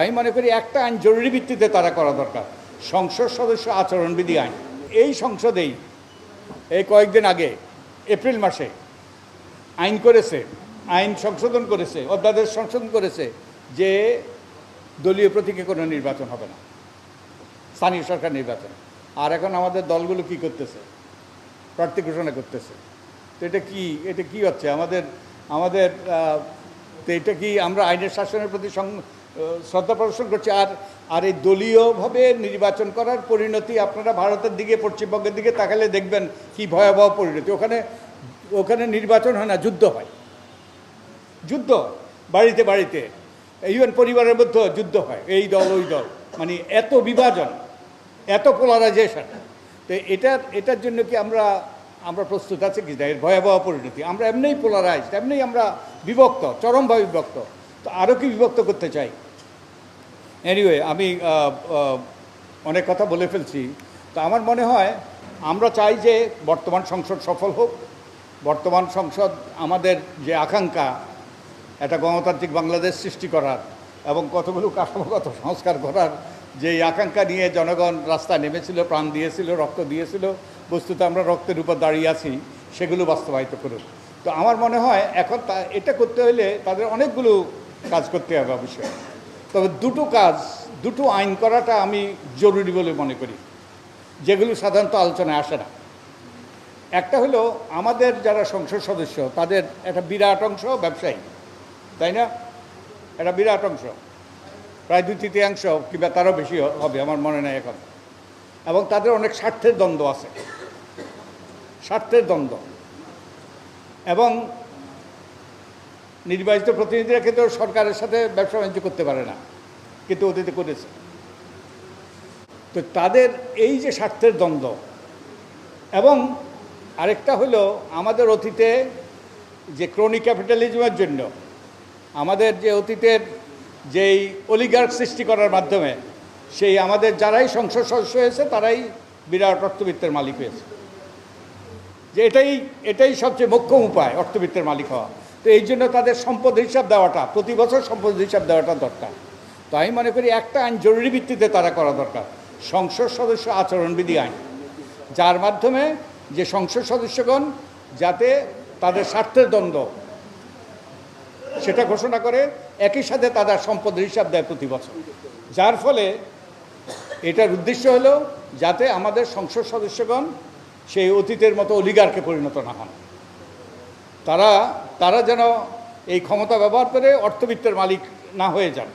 আমি মনে করি একটা আইন জরুরি ভিত্তিতে তারা করা দরকার, সংসদ সদস্য আচরণবিধি আইন। এই সংসদেই এই কয়েকদিন আগে এপ্রিল মাসে আইন করেছে, আইন সংশোধন করেছে, অধ্যাদেশ সংশোধন করেছে যে দলীয় প্রতীকে কোনো নির্বাচন হবে না, স্থানীয় সরকার নির্বাচন। আর এখন আমাদের দলগুলো কি করতেছে? প্রার্থী ঘোষণা করতেছে। তো এটা কি হচ্ছে আমাদের তো এটা কি আমরা আইনের শাসনের প্রতি শ্রদ্ধা প্রদর্শন করছি? আর এই দলীয়ভাবে নির্বাচন করার পরিণতি আপনারা ভারতের দিকে, পশ্চিমবঙ্গের দিকে তাকালে দেখবেন কি ভয়াবহ পরিণতি। ওখানে নির্বাচন হয় না, যুদ্ধ হয়, যুদ্ধ বাড়িতে বাড়িতে, ইভেন পরিবারের মধ্যে যুদ্ধ হয়, এই দল ওই দল, মানে এত বিভাজন, এত পোলারাইজেশন। তো এটার জন্য কি আমরা প্রস্তুত আছি কি? এর ভয়াবহ পরিণতি। আমরা এমনিই পোলারাইজড, এমনিই আমরা বিভক্ত, চরমভাবে বিভক্ত, তো আরও কি বিভক্ত করতে চাই? এনিওয়ে, আমি অনেক কথা বলে ফেলছি। তো আমার মনে হয় আমরা চাই যে বর্তমান সংসদ সফল হোক। বর্তমান সংসদ আমাদের যে আকাঙ্ক্ষা, একটা গণতান্ত্রিক বাংলাদেশ সৃষ্টি করার এবং কতগুলো কাঠামোগত সংস্কার করার যে আকাঙ্ক্ষা নিয়ে জনগণ রাস্তায় নেমেছিল, প্রাণ দিয়েছিল, রক্ত দিয়েছিল, বস্তুত আমরা রক্তের উপর দাঁড়িয়ে আছি, সেগুলো বাস্তবায়িত করুক। তো আমার মনে হয় এখন এটা করতে হলে তাদের অনেকগুলো কাজ করতে হবে অবশ্যই। তবে দুটো আইন করাটা আমি জরুরি বলে মনে করি, যেগুলো সাধারণত আলোচনায় আসে না। একটা হলো আমাদের যারা সংসদ সদস্য, তাদের একটা বিরাট অংশ ব্যবসায়ী, তাই না? একটা বিরাট অংশ, প্রায় 2/3 কিংবা তারও বেশি হবে, আমার মনে নেই এখন। এবং তাদের অনেক স্বার্থের দ্বন্দ্ব আছে, স্বার্থের দ্বন্দ্ব। এবং নির্বাচিত প্রতিনিধিরা কিন্তু সরকারের সাথে ব্যবসা বাণিজ্য করতে পারে না, কিন্তু অতীতে করেছে। তো তাদের এই যে স্বার্থের দ্বন্দ্ব, এবং আরেকটা হলো আমাদের অতীতে যে ক্রনিক ক্যাপিটালিজমের জন্য আমাদের যে অতীতের যেই অলিগার্ক সৃষ্টি করার মাধ্যমে সেই আমাদের যারাই সংসদ সদস্য হয়েছে তারাই বিরাট অর্থবিত্তের মালিক হয়েছে। যে এটাই সবচেয়ে মোক্ষম উপায় অর্থবিত্তের মালিক হওয়া। তো এই জন্য তাদের সম্পদ হিসাব দেওয়াটা, প্রতি বছর সম্পদ হিসাব দেওয়াটা দরকার। তো আমি মনে করি একটা আইন জরুরি ভিত্তিতে তারা করা দরকার, সংসদ সদস্য আচরণবিধি আইন, যার মাধ্যমে যে সংসদ সদস্যগণ যাতে তাদের স্বার্থের দ্বন্দ্ব সেটা ঘোষণা করে, একই সাথে তাদের সম্পদের হিসাব দেয় প্রতি বছর। যার ফলে এটার উদ্দেশ্য হলো যাতে আমাদের সংসদ সদস্যগণ সেই অতীতের মতো অলিগারকে পরিণত না হন, তারা যেন এই ক্ষমতা ব্যবহার করে অর্থবিত্তের মালিক না হয়ে যান।